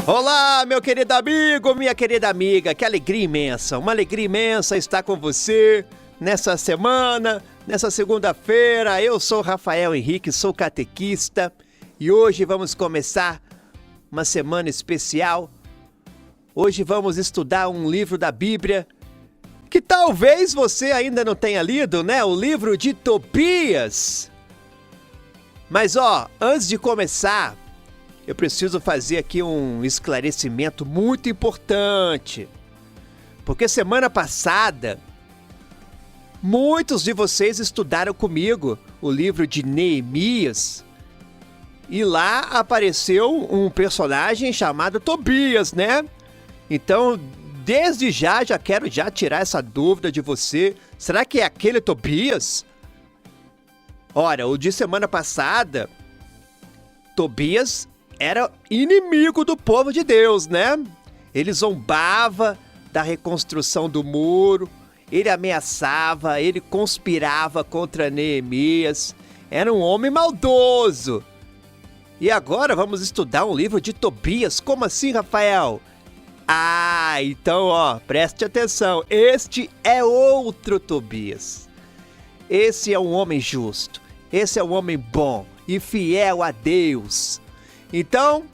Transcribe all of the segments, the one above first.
Olá, meu querido amigo, minha querida amiga, que alegria imensa, uma alegria imensa estar com você nessa semana, nessa segunda-feira. Eu sou Rafael Henrique, sou catequista e hoje vamos começar uma semana especial. Hoje vamos estudar um livro da Bíblia que talvez você ainda não tenha lido, né? O livro de Tobias. Mas antes de começar, eu preciso fazer aqui um esclarecimento muito importante. Porque semana passada, muitos de vocês estudaram comigo o livro de Neemias. E lá apareceu um personagem chamado Tobias, né? Então, desde já quero tirar essa dúvida de você. Será que é aquele Tobias? Ora, o de semana passada, Tobias era inimigo do povo de Deus, né? Ele zombava da reconstrução do muro, ele ameaçava, ele conspirava contra Neemias, era um homem maldoso. E agora vamos estudar um livro de Tobias. Como assim, Rafael? Então, preste atenção, este é outro Tobias. Esse é um homem justo, esse é um homem bom e fiel a Deus. Então,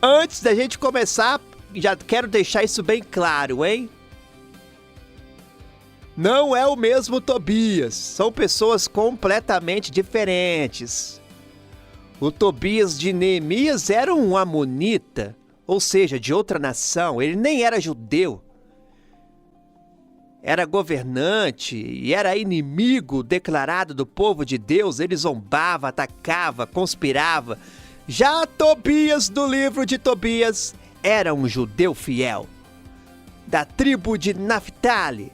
antes da gente começar, já quero deixar isso bem claro, hein? Não é o mesmo Tobias, são pessoas completamente diferentes. O Tobias de Neemias era um amonita, ou seja, de outra nação, ele nem era judeu. Era governante e era inimigo declarado do povo de Deus, ele zombava, atacava, conspirava. Já Tobias, do livro de Tobias, era um judeu fiel, da tribo de Naphtali.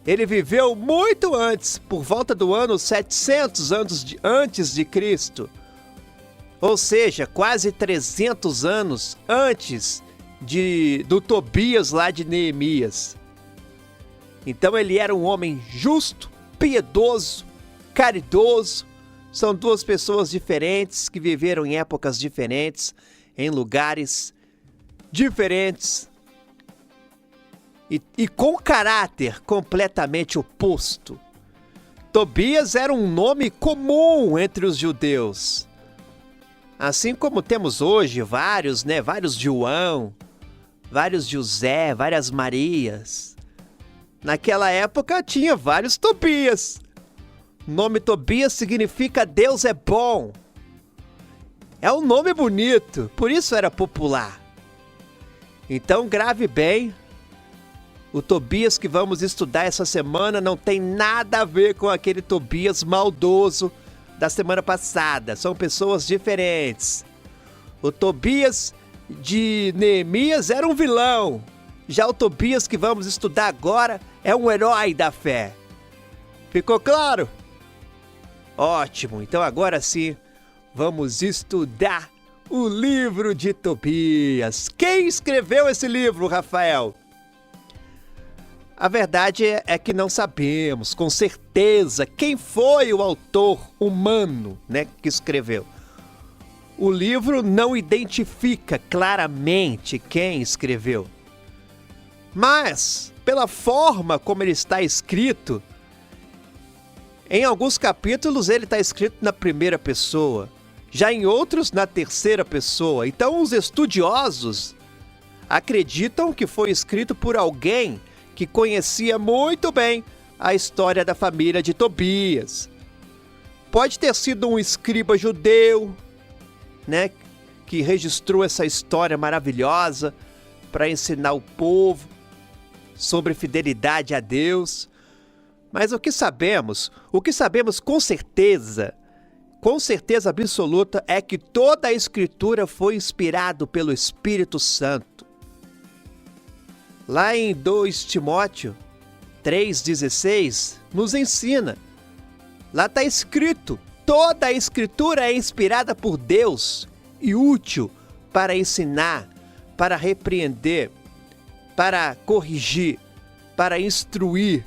Ele viveu muito antes, por volta do ano 700 anos antes de Cristo. Ou seja, quase 300 anos antes do Tobias lá de Neemias. Então ele era um homem justo, piedoso, caridoso. São duas pessoas diferentes que viveram em épocas diferentes, em lugares diferentes e com caráter completamente oposto. Tobias era um nome comum entre os judeus. Assim como temos hoje vários, né? Vários João, vários José, várias Marias. Naquela época tinha vários Tobias. O nome Tobias significa Deus é bom. É um nome bonito, por isso era popular. Então grave bem, o Tobias que vamos estudar essa semana não tem nada a ver com aquele Tobias maldoso da semana passada. São pessoas diferentes. O Tobias de Neemias era um vilão. Já o Tobias que vamos estudar agora é um herói da fé. Ficou claro? Ótimo, então agora sim, vamos estudar o livro de Tobias. Quem escreveu esse livro, Rafael? A verdade é que não sabemos com certeza quem foi o autor humano, né, que escreveu. O livro não identifica claramente quem escreveu. Mas, pela forma como ele está escrito, em alguns capítulos ele está escrito na primeira pessoa, já em outros na terceira pessoa. Então os estudiosos acreditam que foi escrito por alguém que conhecia muito bem a história da família de Tobias. Pode ter sido um escriba judeu, né, que registrou essa história maravilhosa para ensinar o povo sobre fidelidade a Deus. Mas o que sabemos com certeza absoluta, é que toda a Escritura foi inspirada pelo Espírito Santo. Lá em 2 Timóteo 3,16, nos ensina. Lá está escrito, toda a Escritura é inspirada por Deus e útil para ensinar, para repreender, para corrigir, para instruir.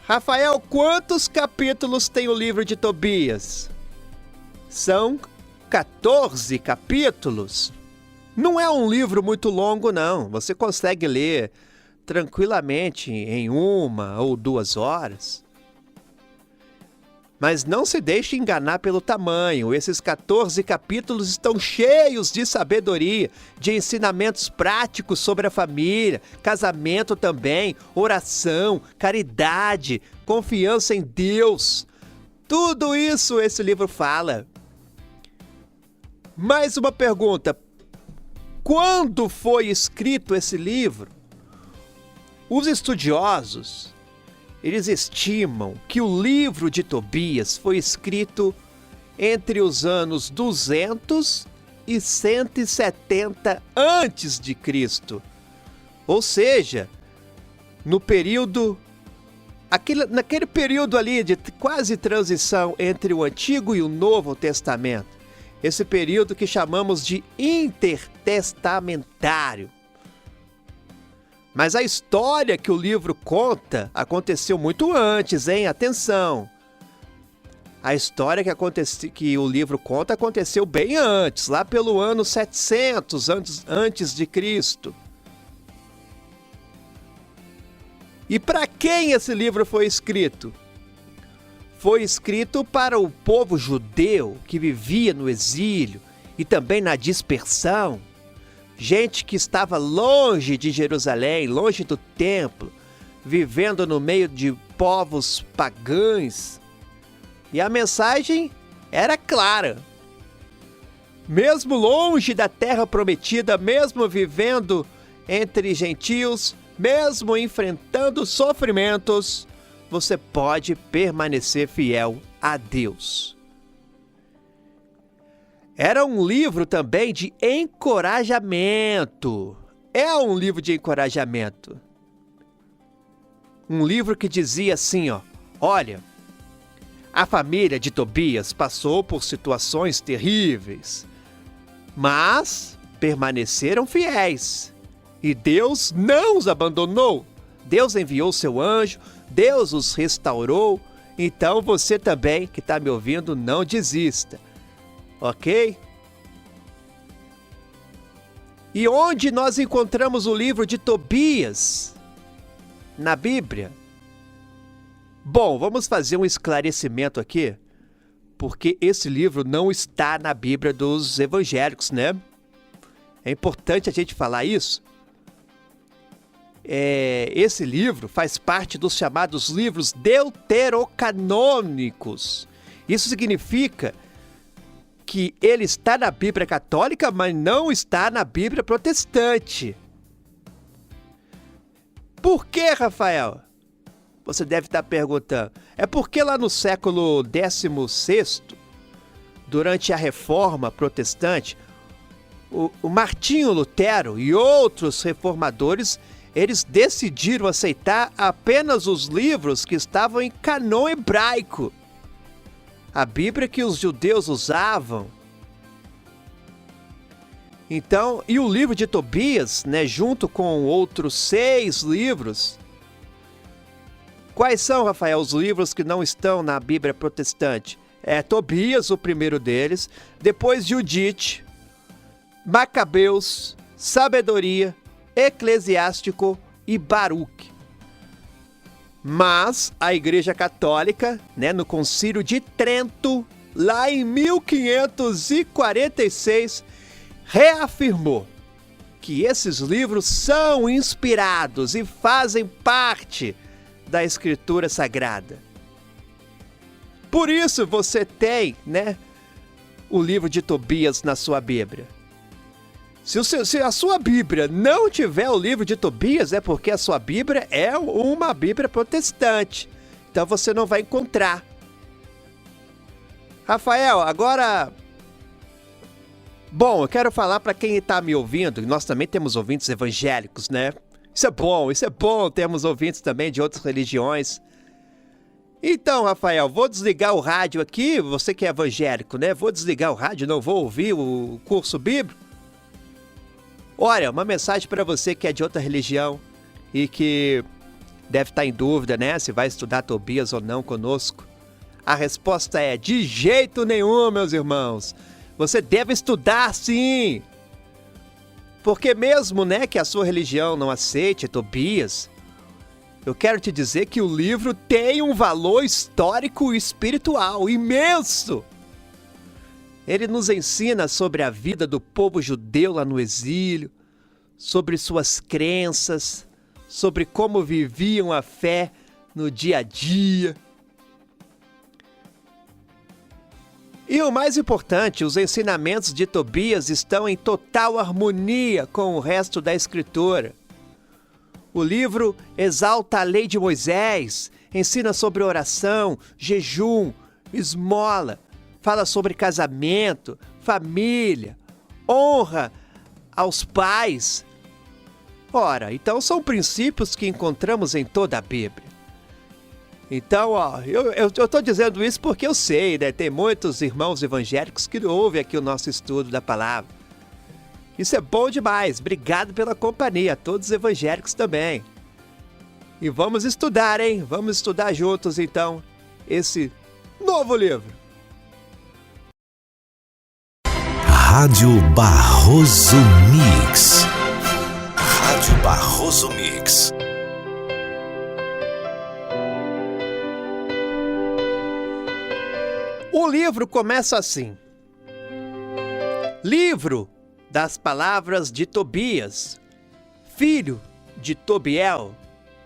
Rafael, quantos capítulos tem o livro de Tobias? São 14 capítulos. Não é um livro muito longo, não. Você consegue ler tranquilamente em 1 ou 2 horas. Mas não se deixe enganar pelo tamanho. Esses 14 capítulos estão cheios de sabedoria, de ensinamentos práticos sobre a família, casamento também, oração, caridade, confiança em Deus. Tudo isso esse livro fala. Mais uma pergunta. Quando foi escrito esse livro? Os estudiosos, eles estimam que o livro de Tobias foi escrito entre os anos 200 e 170 antes de Cristo. Ou seja, naquele período ali de quase transição entre o Antigo e o Novo Testamento. Esse período que chamamos de intertestamentário. Mas a história que o livro conta aconteceu muito antes, hein? Atenção! A história que o livro conta aconteceu bem antes, lá pelo ano 700 antes de Cristo. E para quem esse livro foi escrito? Foi escrito para o povo judeu que vivia no exílio e também na dispersão. Gente que estava longe de Jerusalém, longe do templo, vivendo no meio de povos pagãos. E a mensagem era clara. Mesmo longe da terra prometida, mesmo vivendo entre gentios, mesmo enfrentando sofrimentos, você pode permanecer fiel a Deus. Era um livro também de encorajamento. É um livro de encorajamento. Um livro que dizia assim, olha, a família de Tobias passou por situações terríveis, mas permaneceram fiéis. E Deus não os abandonou. Deus enviou seu anjo, Deus os restaurou. Então você também, que está me ouvindo, não desista. Ok? E onde nós encontramos o livro de Tobias? Na Bíblia? Bom, vamos fazer um esclarecimento aqui, porque esse livro não está na Bíblia dos evangélicos, né? É importante a gente falar isso. Esse livro faz parte dos chamados livros deuterocanônicos. Isso significa que ele está na Bíblia católica, mas não está na Bíblia protestante. Por que, Rafael? Você deve estar perguntando. É porque lá no século XVI, durante a Reforma Protestante, o Martinho Lutero e outros reformadores, eles decidiram aceitar apenas os livros que estavam em cânon hebraico. A Bíblia que os judeus usavam. Então, e o livro de Tobias, né, junto com outros 6 livros. Quais são, Rafael, os livros que não estão na Bíblia protestante? Tobias, o primeiro deles, depois Judite, Macabeus, Sabedoria, Eclesiástico e Baruque. Mas a Igreja Católica, né, no Concílio de Trento, lá em 1546, reafirmou que esses livros são inspirados e fazem parte da Escritura Sagrada. Por isso você tem, né, o livro de Tobias na sua Bíblia. Se a sua Bíblia não tiver o livro de Tobias, é porque a sua Bíblia é uma Bíblia protestante. Então você não vai encontrar. Rafael, agora... Bom, eu quero falar para quem está me ouvindo, nós também temos ouvintes evangélicos, né? Isso é bom, temos ouvintes também de outras religiões. Então, Rafael, vou desligar o rádio aqui, você que é evangélico, né? Vou desligar o rádio, não vou ouvir o curso bíblico. Olha, uma mensagem para você que é de outra religião e que deve estar em dúvida, né? Se vai estudar Tobias ou não conosco. A resposta é: de jeito nenhum, meus irmãos. Você deve estudar, sim. Porque mesmo, que a sua religião não aceite Tobias, eu quero te dizer que o livro tem um valor histórico e espiritual imenso. Ele nos ensina sobre a vida do povo judeu lá no exílio, sobre suas crenças, sobre como viviam a fé no dia a dia. E o mais importante, os ensinamentos de Tobias estão em total harmonia com o resto da Escritura. O livro exalta a lei de Moisés, ensina sobre oração, jejum, esmola, fala sobre casamento, família, honra aos pais. Ora, então são princípios que encontramos em toda a Bíblia. Então, eu estou dizendo isso porque eu sei, tem muitos irmãos evangélicos que ouvem aqui o nosso estudo da palavra. Isso é bom demais, obrigado pela companhia, a todos os evangélicos também. E vamos estudar, hein? Vamos estudar juntos, então, esse novo livro. Rádio Barroso Mix. Rádio Barroso Mix. O livro começa assim. Livro das palavras de Tobias, filho de Tobiel,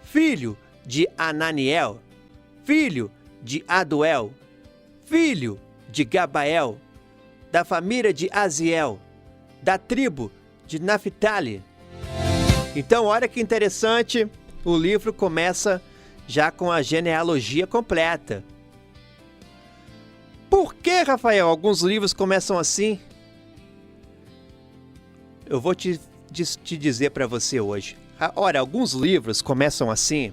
filho de Ananiel, filho de Aduel, filho de Gabael, da família de Aziel, da tribo de Naphtali. Então, olha que interessante, o livro começa já com a genealogia completa. Por que, Rafael, alguns livros começam assim? Eu vou te dizer para você hoje. Ora, alguns livros começam assim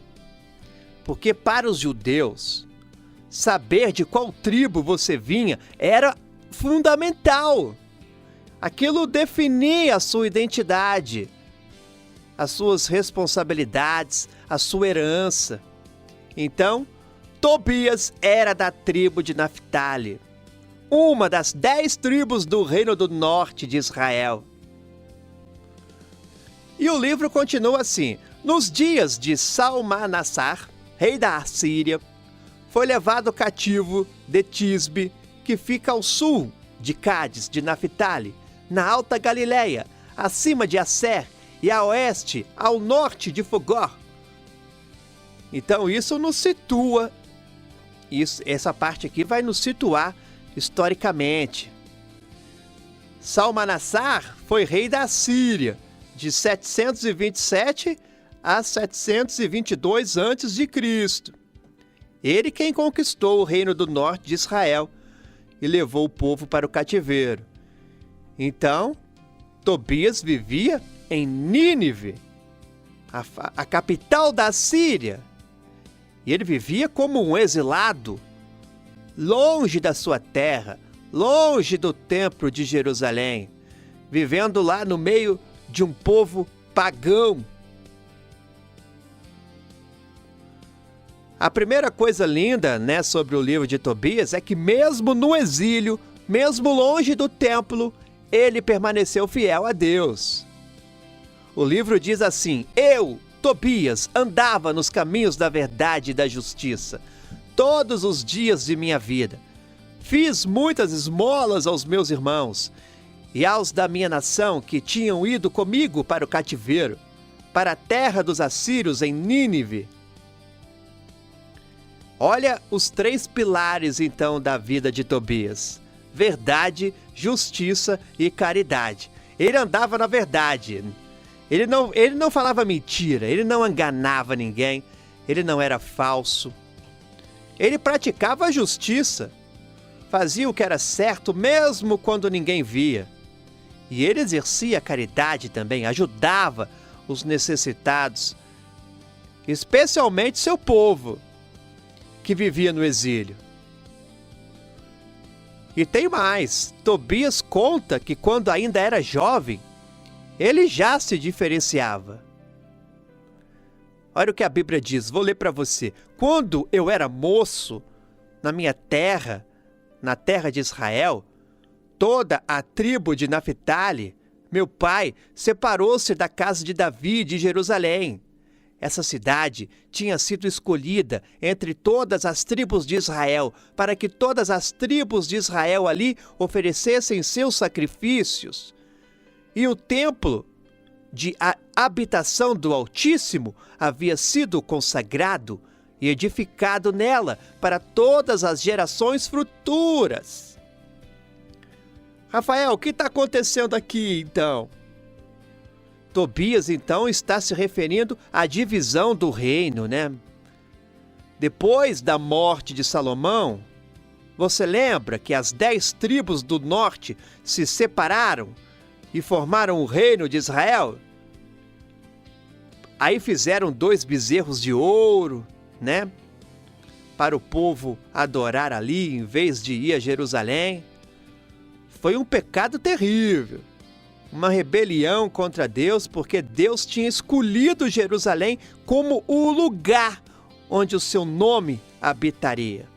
porque para os judeus, saber de qual tribo você vinha era fundamental. Aquilo definia a sua identidade, as suas responsabilidades, a sua herança. Então, Tobias era da tribo de Naphtali, uma das 10 tribos do reino do norte de Israel. E o livro continua assim. Nos dias de Salmanassar, rei da Assíria, foi levado cativo de Tisbe, que fica ao sul de Cádiz de Naphtali, na Alta Galileia, acima de Asser, e a oeste, ao norte de Fogor. Então isso nos situa. Essa parte aqui vai nos situar historicamente. Salmanassar foi rei da Síria, de 727 a 722 a.C. Ele quem conquistou o reino do norte de Israel e levou o povo para o cativeiro. Então, Tobias vivia em Nínive, a capital da Síria. E ele vivia como um exilado, longe da sua terra, longe do templo de Jerusalém, vivendo lá no meio de um povo pagão. A primeira coisa linda, sobre o livro de Tobias é que mesmo no exílio, mesmo longe do templo, ele permaneceu fiel a Deus. O livro diz assim: eu, Tobias, andava nos caminhos da verdade e da justiça todos os dias de minha vida. Fiz muitas esmolas aos meus irmãos e aos da minha nação que tinham ido comigo para o cativeiro, para a terra dos assírios em Nínive. Olha os 3 pilares, então, da vida de Tobias: verdade, justiça e caridade. Ele andava na verdade. Ele não falava mentira, ele não enganava ninguém, ele não era falso. Ele praticava a justiça, fazia o que era certo mesmo quando ninguém via. E ele exercia a caridade também, ajudava os necessitados, especialmente seu povo, que vivia no exílio. E tem mais, Tobias conta que quando ainda era jovem, ele já se diferenciava. Olha o que a Bíblia diz, vou ler para você. Quando eu era moço, na minha terra, na terra de Israel, toda a tribo de Naphtali, meu pai separou-se da casa de Davi de Jerusalém. Essa cidade tinha sido escolhida entre todas as tribos de Israel, para que todas as tribos de Israel ali oferecessem seus sacrifícios. E o templo de habitação do Altíssimo havia sido consagrado e edificado nela para todas as gerações futuras. Rafael, o que está acontecendo aqui, então? Tobias, então, está se referindo à divisão do reino, né? Depois da morte de Salomão, você lembra que as 10 tribos do norte se separaram e formaram o reino de Israel? Aí fizeram 2 bezerros de ouro, né? Para o povo adorar ali, em vez de ir a Jerusalém. Foi um pecado terrível. Uma rebelião contra Deus, porque Deus tinha escolhido Jerusalém como o lugar onde o seu nome habitaria.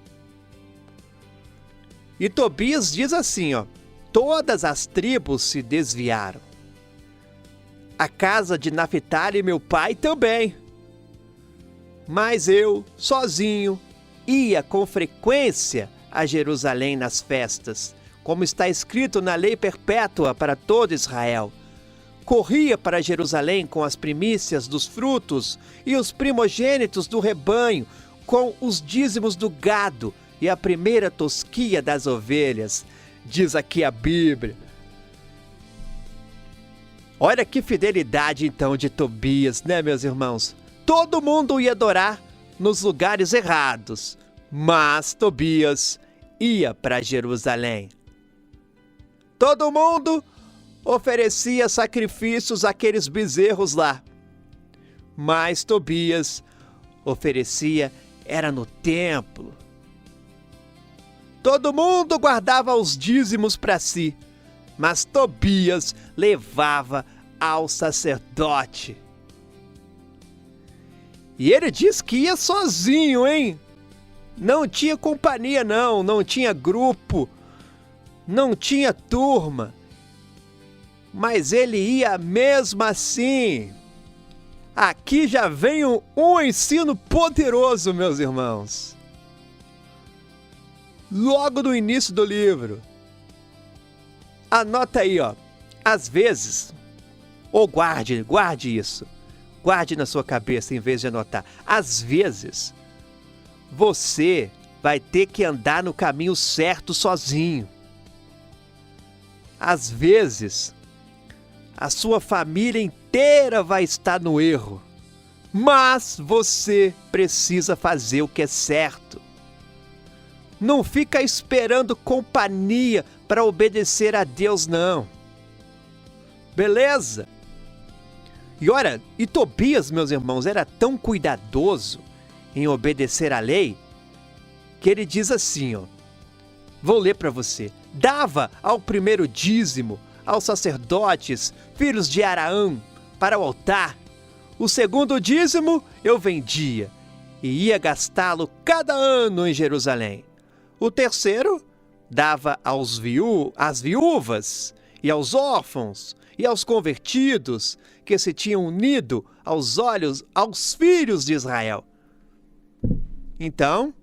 E Tobias diz assim, ó: todas as tribos se desviaram. A casa de Naphtali, meu pai, também. Mas eu, sozinho, ia com frequência a Jerusalém nas festas, como está escrito na lei perpétua para todo Israel. Corria para Jerusalém com as primícias dos frutos e os primogênitos do rebanho, com os dízimos do gado e a primeira tosquia das ovelhas, diz aqui a Bíblia. Olha que fidelidade então de Tobias, né, meus irmãos? Todo mundo ia adorar nos lugares errados, mas Tobias ia para Jerusalém. Todo mundo oferecia sacrifícios àqueles bezerros lá, mas Tobias oferecia era no templo. Todo mundo guardava os dízimos para si, mas Tobias levava ao sacerdote. E ele diz que ia sozinho, hein? Não tinha companhia não tinha grupo, não tinha turma. Mas ele ia mesmo assim. Aqui já vem um ensino poderoso, meus irmãos. Logo no início do livro. Anota aí, ó. Às vezes, ou guarde isso. Guarde na sua cabeça em vez de anotar. Às vezes, você vai ter que andar no caminho certo sozinho. Às vezes, a sua família inteira vai estar no erro. Mas você precisa fazer o que é certo. Não fica esperando companhia para obedecer a Deus, não. Beleza? E olha, e Tobias, meus irmãos, era tão cuidadoso em obedecer à lei, que ele diz assim, ó. Vou ler para você. Dava ao primeiro dízimo aos sacerdotes, filhos de Araã, para o altar. O segundo dízimo eu vendia e ia gastá-lo cada ano em Jerusalém. O terceiro dava às viúvas e aos órfãos e aos convertidos que se tinham unido aos filhos de Israel. Então,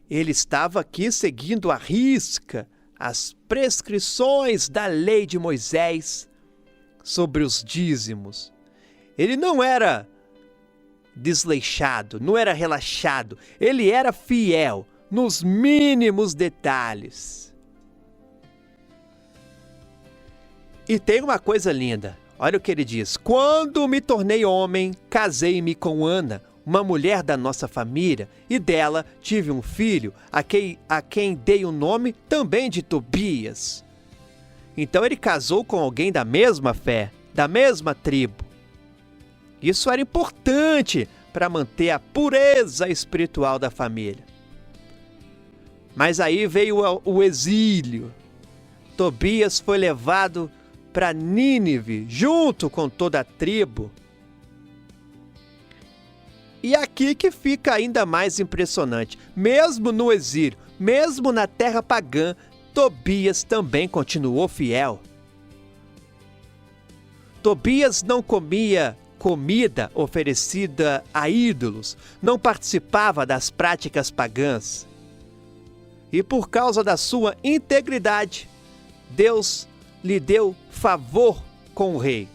ele estava aqui seguindo à risca as prescrições da lei de Moisés sobre os dízimos. Ele não era desleixado, não era relaxado, ele era fiel nos mínimos detalhes. E tem uma coisa linda, olha o que ele diz: quando me tornei homem, casei-me com Ana, uma mulher da nossa família, e dela tive um filho, a quem dei o nome também de Tobias. Então ele casou com alguém da mesma fé, da mesma tribo. Isso era importante para manter a pureza espiritual da família. Mas aí veio o exílio. Tobias foi levado para Nínive, junto com toda a tribo. E aqui que fica ainda mais impressionante. Mesmo no exílio, mesmo na terra pagã, Tobias também continuou fiel. Tobias não comia comida oferecida a ídolos, não participava das práticas pagãs. E por causa da sua integridade, Deus lhe deu favor com o rei.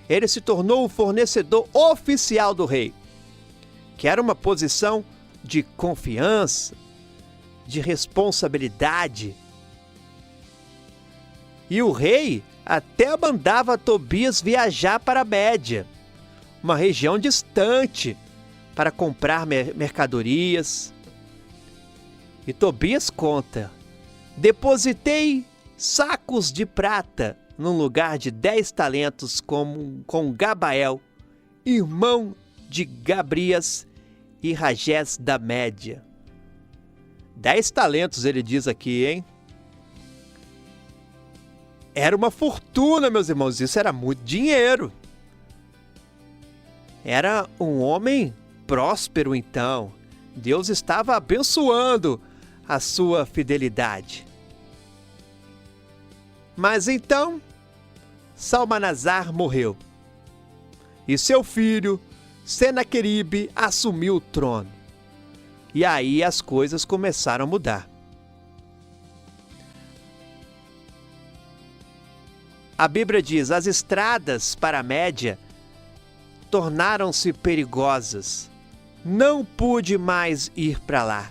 Ele se tornou o fornecedor oficial do rei, que era uma posição de confiança, de responsabilidade. E o rei até mandava Tobias viajar para a Média, uma região distante, para comprar mercadorias. E Tobias conta: depositei sacos de prata num lugar de 10 talentos com Gabael, irmão de Gabrias e Ragés da Média. 10 talentos ele diz aqui, hein? Era uma fortuna, meus irmãos, isso era muito dinheiro. Era um homem próspero, então. Deus estava abençoando a sua fidelidade. Mas então, Salmanasar morreu. E seu filho, Senaqueribe, assumiu o trono. E aí as coisas começaram a mudar. A Bíblia diz: as estradas para a Média tornaram-se perigosas. Não pude mais ir para lá.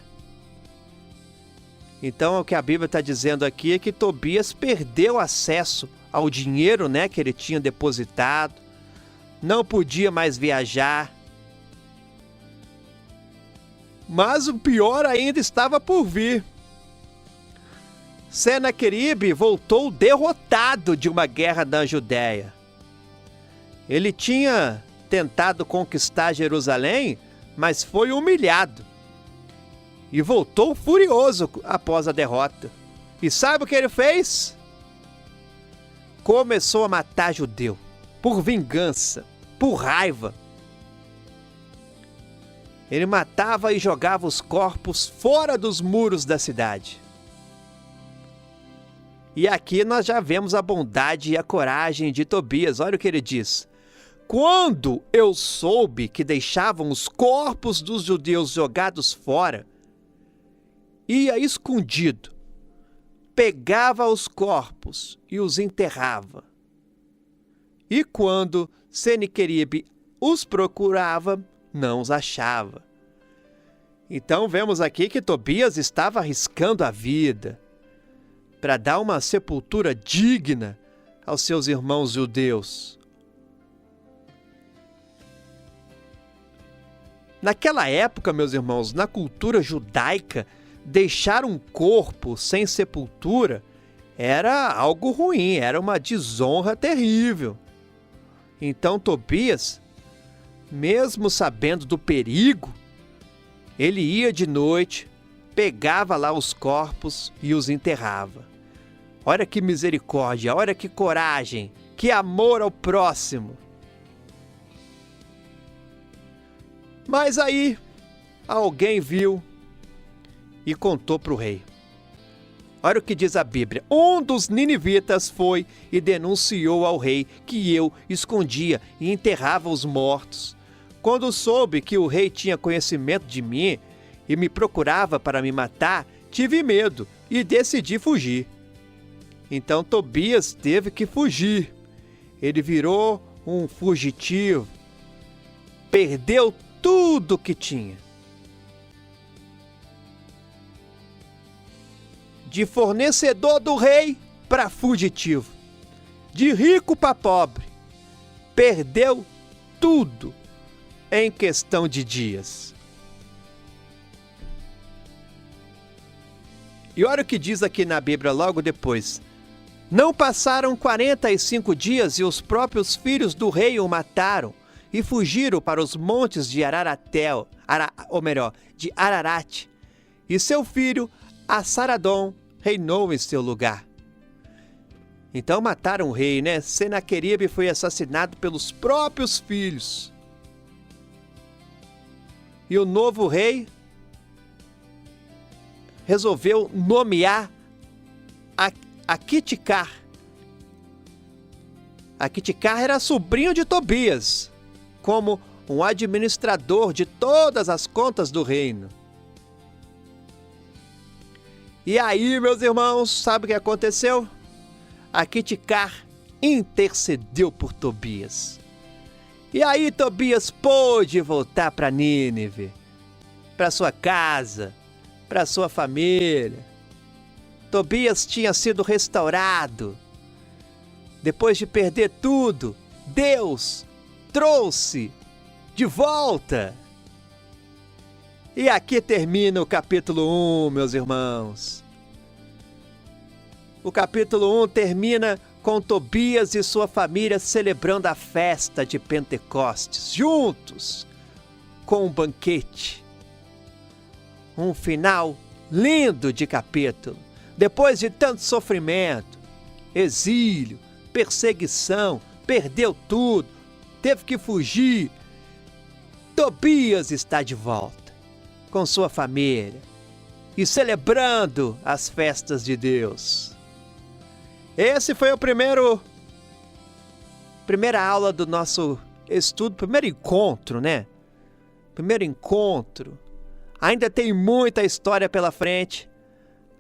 Então, o que a Bíblia está dizendo aqui é que Tobias perdeu acesso ao dinheiro, que ele tinha depositado. Não podia mais viajar. Mas o pior ainda estava por vir. Senaqueribe voltou derrotado de uma guerra na Judéia. Ele tinha tentado conquistar Jerusalém, mas foi humilhado. E voltou furioso após a derrota. E sabe o que ele fez? Começou a matar judeu, por vingança, por raiva. Ele matava e jogava os corpos fora dos muros da cidade. E aqui nós já vemos a bondade e a coragem de Tobias. Olha o que ele diz: quando eu soube que deixavam os corpos dos judeus jogados fora, ia escondido, pegava os corpos e os enterrava. E quando Senaqueribe os procurava, não os achava. Então vemos aqui que Tobias estava arriscando a vida para dar uma sepultura digna aos seus irmãos judeus. Naquela época, meus irmãos, na cultura judaica, deixar um corpo sem sepultura era algo ruim, era uma desonra terrível. Então Tobias, mesmo sabendo do perigo, ele ia de noite, pegava lá os corpos e os enterrava. Olha que misericórdia, olha que coragem, que amor ao próximo. Mas aí, alguém viu e contou para o rei. Olha o que diz a Bíblia: um dos ninivitas foi e denunciou ao rei que eu escondia e enterrava os mortos. Quando soube que o rei tinha conhecimento de mim e me procurava para me matar, tive medo e decidi fugir. Então Tobias teve que fugir. Ele virou um fugitivo, perdeu tudo que tinha. De fornecedor do rei para fugitivo, de rico para pobre, perdeu tudo em questão de dias. E olha o que diz aqui na Bíblia logo depois: não passaram 45 dias e os próprios filhos do rei o mataram e fugiram para os montes de de Ararat. E seu filho Assaradom reinou em seu lugar. Então mataram o rei, Senaqueribe foi assassinado pelos próprios filhos. E o novo rei resolveu nomear Aquiticcar. Aquiticcar era sobrinho de Tobias, como um administrador de todas as contas do reino. E aí, meus irmãos, sabe o que aconteceu? Aquiticcar intercedeu por Tobias. E aí Tobias pôde voltar para Nínive, para sua casa, para sua família. Tobias tinha sido restaurado. Depois de perder tudo, Deus trouxe de volta. E aqui termina o capítulo 1, meus irmãos. O capítulo 1 termina com Tobias e sua família celebrando a festa de Pentecostes, juntos, com um banquete. Um final lindo de capítulo. Depois de tanto sofrimento, exílio, perseguição, perdeu tudo, teve que fugir. Tobias está de volta, com sua família, e celebrando as festas de Deus. Esse foi o primeira aula do nosso estudo, primeiro encontro, né? Primeiro encontro. Ainda tem muita história pela frente.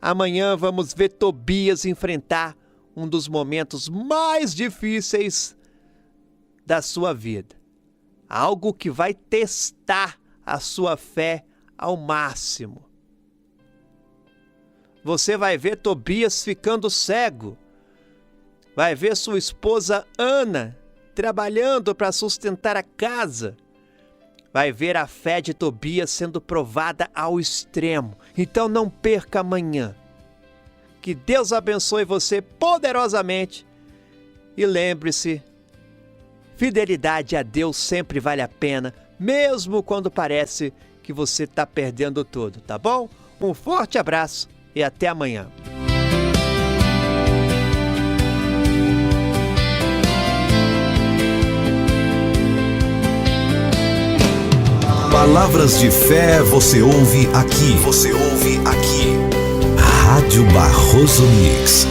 Amanhã vamos ver Tobias enfrentar um dos momentos mais difíceis da sua vida. Algo que vai testar a sua fé ao máximo. Você vai ver Tobias ficando cego. Vai ver sua esposa Ana trabalhando para sustentar a casa. Vai ver a fé de Tobias sendo provada ao extremo. Então não perca amanhã. Que Deus abençoe você poderosamente. E lembre-se, fidelidade a Deus sempre vale a pena, mesmo quando parece que você está perdendo tudo, tá bom? Um forte abraço e até amanhã. Palavras de fé você ouve aqui. Você ouve aqui. Rádio Barroso Mix.